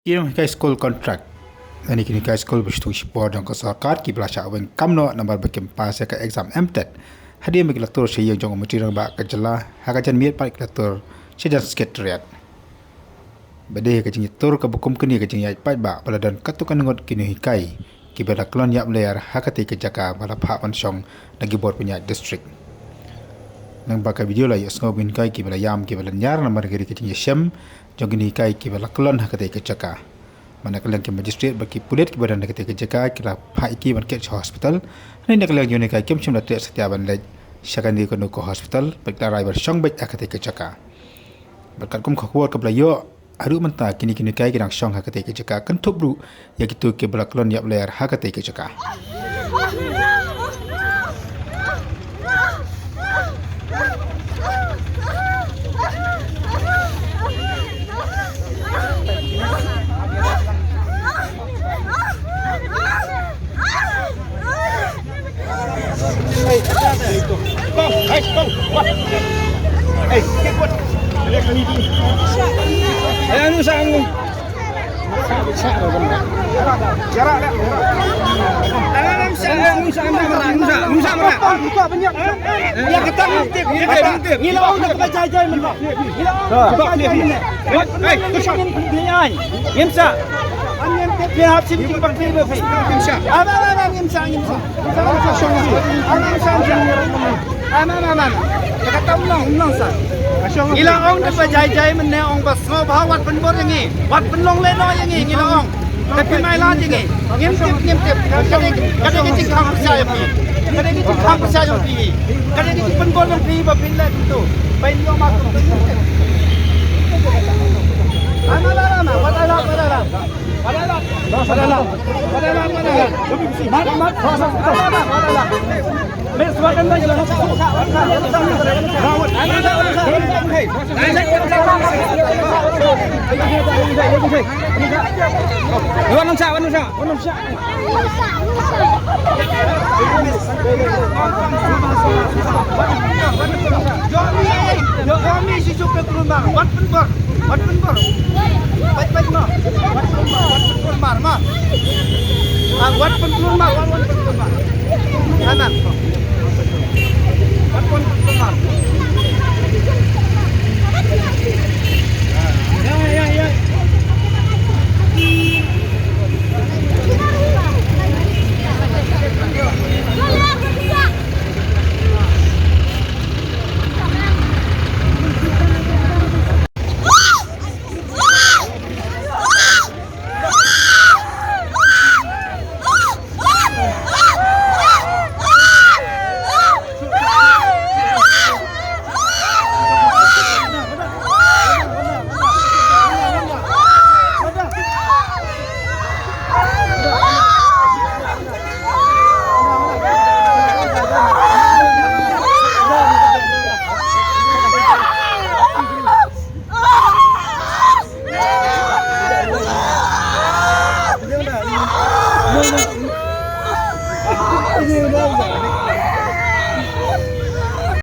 Kini kai school contract. Ini kini kai school bersetuju support dan kesarkat ki belasah awen kamno nombor berkempas ke exam MTET. Hadir bagi lektor saya yang jong mesti rang ba kejelah hakajan miat pak lektor sejan sekretariat. Badai ke jing tur ke bukum kini ke jing yai pat ba peladan katukan ngot kini hikai ki bela klon yap layar hakati ke jaka bala pak pansong lagi bor punya district. Nang baka video la yas ngobin kai ki bela yam ki bela nyar nomor giri ke jing yesem jong kini hikai ki bela klon hakati ke jaka. Mana kalian ke magistrate bagi pulit ke badan hakati ke jaka kira pak iki ban ke hospital. Ini kalian yone kai kem chim la te setiaban lej syakandi ko ko hospital bakta driver song bet hakati ke jaka. Berkat kum khawar ke bela yo aru menta kini kai kirang song hakati ke jaka kan tobru ya gitu ke bela klon yap layar hakati ke jaka. Anu sang. Jarak dah. Dalam sang musa merah. Buka banyak. Ya kita ngintip. Ngilau nak bajai mendak. Ngilau. Hei, tusang dia. Ngimsa. Ngintip dia habis tinggal pakai berfi. Ngimsa. Apa ngimsa. Ana. Kata ulang sah. Ngilang ong dapat jai meneh ong bas ngau wat penbor yang ni. Wat penlong leno yang ni ngilang ong. Tapi mai lah yang ni. Ngintip. Kadang kita kham percaya pi. Kadang kita kham percaya pi. Kadang kita penbor yang pi babila itu. Bain yo mak. Ana. Padahal. Meswakan lagi lah. Kami si supir rumah. Wat penbor. Baik no. Wat penbor mah. Wat penbor. Kanan. Wat penbor. Ya.